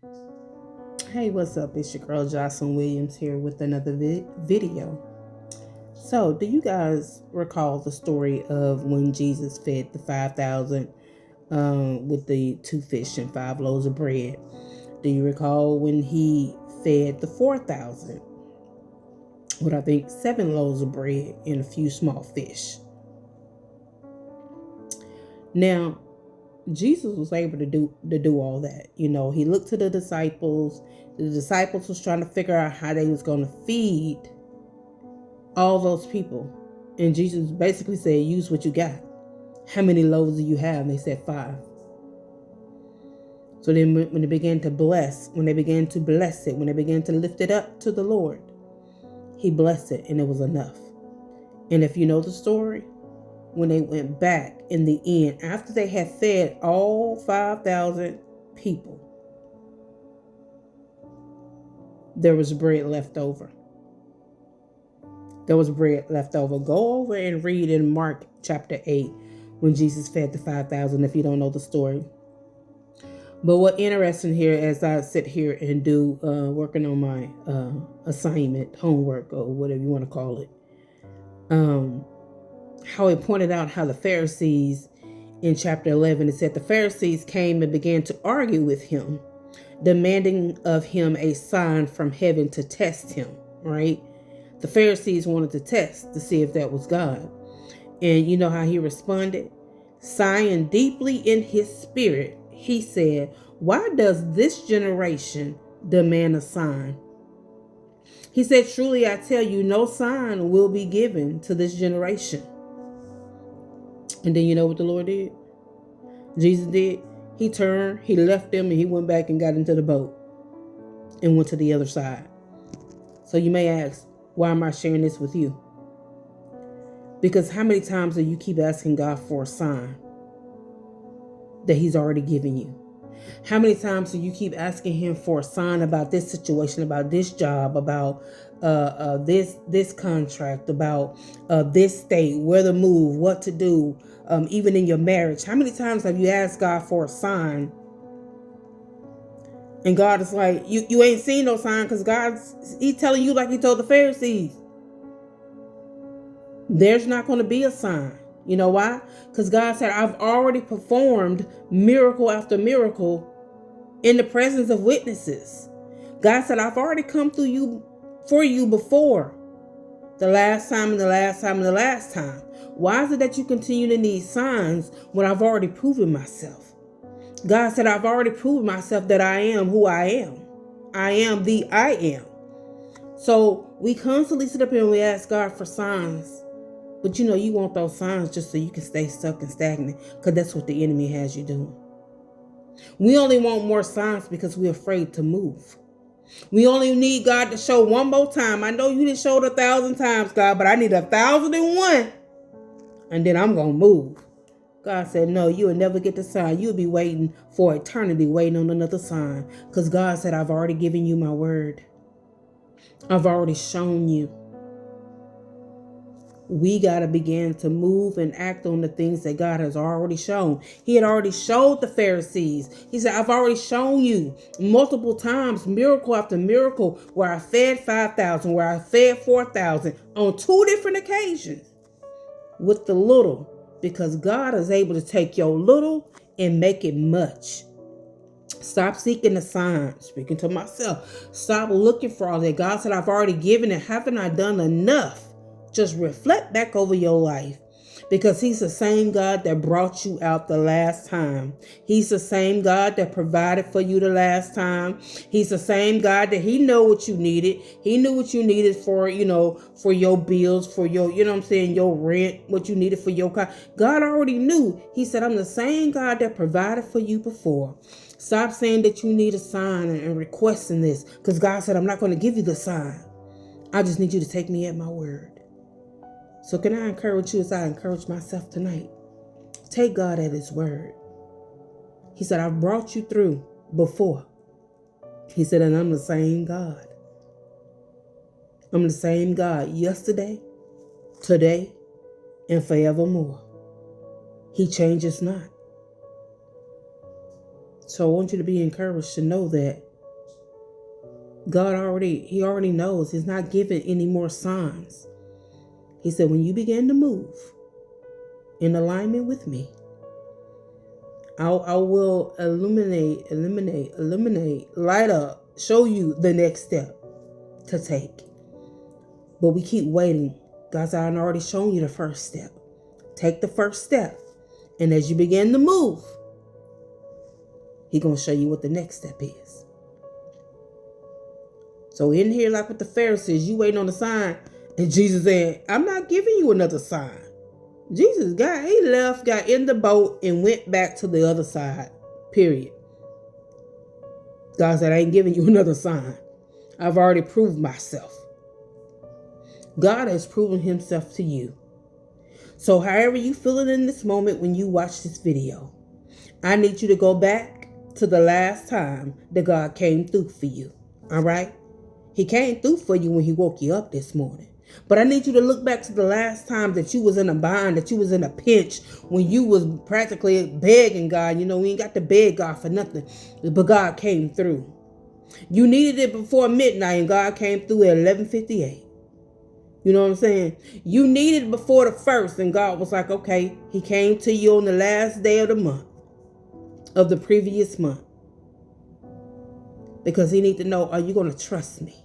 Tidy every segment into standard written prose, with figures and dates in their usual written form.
Hey, what's up? It's your girl Jocelyn Williams here with another video. So, do you guys recall the story of when Jesus fed the 5,000 with the 2 fish and 5 loaves of bread? Do you recall when he fed the 4,000 with, I think, 7 loaves of bread and a few small fish? Now, Jesus was able to do all that. He looked to the disciples. The disciples was trying to figure out how they was going to feed all those people. And Jesus basically said, use what you got. How many loaves do you have? And they said 5. So then when they began to bless, when they began to bless it, when they began to lift it up to the Lord, he blessed it and it was enough. And if you know the story, when they went back in the end, after they had fed all 5,000 people, there was bread left over. There was bread left over. Go over and read in Mark chapter 8 when Jesus fed the 5,000 if you don't know the story. But what interesting here as I sit here and do working on my assignment, homework, or whatever you want to call it, how it pointed out how the Pharisees in chapter 11, it said the Pharisees came and began to argue with him, demanding of him a sign from heaven to test him, right? The Pharisees wanted to test to see if that was God. And you know how he responded? Sighing deeply in his spirit, he said, why does this generation demand a sign? He said, truly I tell you, no sign will be given to this generation. And then you know what the Lord did? Jesus did. He turned, he left them, and he went back and got into the boat and went to the other side. So you may ask, why am I sharing this with you? Because how many times do you keep asking God for a sign that he's already given you? How many times do you keep asking him for a sign about this situation, about this job, about this contract, about this state, where to move, what to do, even in your marriage? How many times have you asked God for a sign? And God is like, you ain't seen no sign because he's telling you like he told the Pharisees. There's not going to be a sign. You know why? Because God said, I've already performed miracle after miracle in the presence of witnesses. God said, I've already come through for you before. The last time and the last time and the last time. Why is it that you continue to need signs when I've already proven myself? God said, I've already proven myself that I am who I am. I am the I am. So we constantly sit up here and we ask God for signs. But you want those signs just so you can stay stuck and stagnant, because that's what the enemy has you doing. We only want more signs because we're afraid to move. We only need God to show one more time. I know you didn't show it 1,000 times, God, but I need 1,001. And then I'm going to move. God said, no, you will never get the sign. You'll be waiting for eternity, waiting on another sign. Because God said, I've already given you my word. I've already shown you. We got to begin to move and act on the things that God has already shown. He had already showed the Pharisees. He said, I've already shown you multiple times, miracle after miracle, where I fed 5,000, where I fed 4,000 on 2 different occasions with the little, because God is able to take your little and make it much. Stop seeking the sign. Speaking to myself. Stop looking for all that. God said, I've already given it. Haven't I done enough? Just reflect back over your life, because he's the same God that brought you out the last time. He's the same God that provided for you the last time. He's the same God that he knew what you needed. He knew what you needed for, for your bills, for your, your rent, what you needed for your car. God already knew. He said, I'm the same God that provided for you before. Stop saying that you need a sign and requesting this, because God said, I'm not going to give you the sign. I just need you to take me at my word. So can I encourage you as I encourage myself tonight? Take God at his word. He said, I've brought you through before. He said, and I'm the same God. I'm the same God yesterday, today, and forevermore. He changes not. So I want you to be encouraged to know that He already knows. He's not giving any more signs. He said, when you begin to move in alignment with me, I will eliminate, light up, show you the next step to take. But we keep waiting. God said, I've already shown you the first step. Take the first step. And as you begin to move, He's going to show you what the next step is. So in here, like with the Pharisees, you waiting on the sign, and Jesus said, I'm not giving you another sign. Jesus got in the boat and went back to the other side. Period. God said, I ain't giving you another sign. I've already proved myself. God has proven Himself to you. So however you feeling in this moment when you watch this video, I need you to go back to the last time that God came through for you. All right? He came through for you when He woke you up this morning. But I need you to look back to the last time that you was in a bind, that you was in a pinch, when you was practically begging God. You know, we ain't got to beg God for nothing. But God came through. You needed it before midnight, and God came through at 11:58. You know what I'm saying? You needed it before the first, and God was like, okay. He came to you on the last day of the month, of the previous month. Because He need to know, are you going to trust me?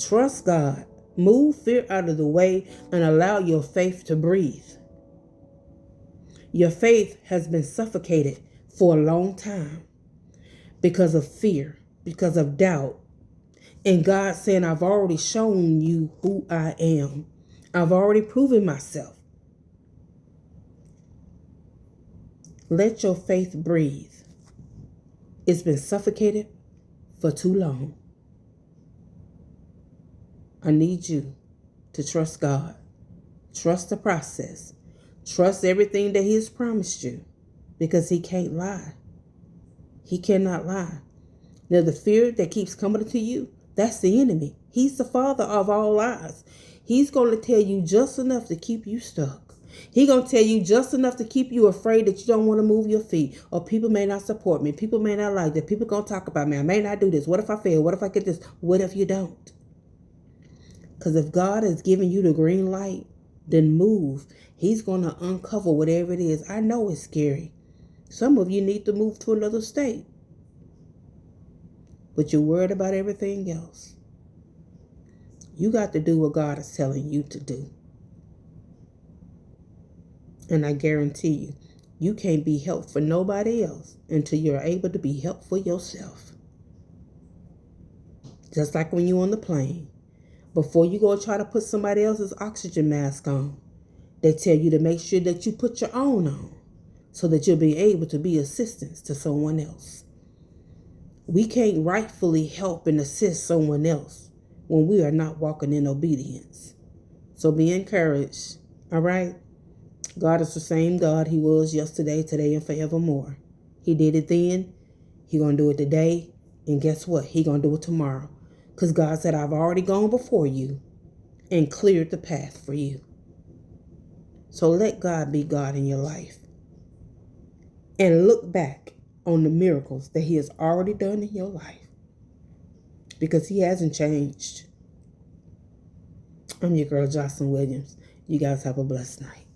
Trust God. Move fear out of the way and allow your faith to breathe. Your faith has been suffocated for a long time because of fear, because of doubt. And God saying, I've already shown you who I am. I've already proven myself. Let your faith breathe. It's been suffocated for too long. I need you to trust God. Trust the process. Trust everything that He has promised you, because He can't lie. He cannot lie. Now, the fear that keeps coming to you, that's the enemy. He's the father of all lies. He's going to tell you just enough to keep you stuck. He's going to tell you just enough to keep you afraid that you don't want to move your feet. Or people may not support me. People may not like that. People going to talk about me. I may not do this. What if I fail? What if I get this? What if you don't? Because if God has given you the green light, then move. He's going to uncover whatever it is. I know it's scary. Some of you need to move to another state. But you're worried about everything else. You got to do what God is telling you to do. And I guarantee you, you can't be helped for nobody else until you're able to be helped for yourself. Just like when you're on the plane. Before you go try to put somebody else's oxygen mask on, they tell you to make sure that you put your own on so that you'll be able to be assistance to someone else. We can't rightfully help and assist someone else when we are not walking in obedience. So be encouraged, all right? God is the same God He was yesterday, today, and forevermore. He did it then. He's going to do it today. And guess what? He's going to do it tomorrow. Because God said, I've already gone before you and cleared the path for you. So let God be God in your life. And look back on the miracles that He has already done in your life. Because He hasn't changed. I'm your girl, Jocelyn Williams. You guys have a blessed night.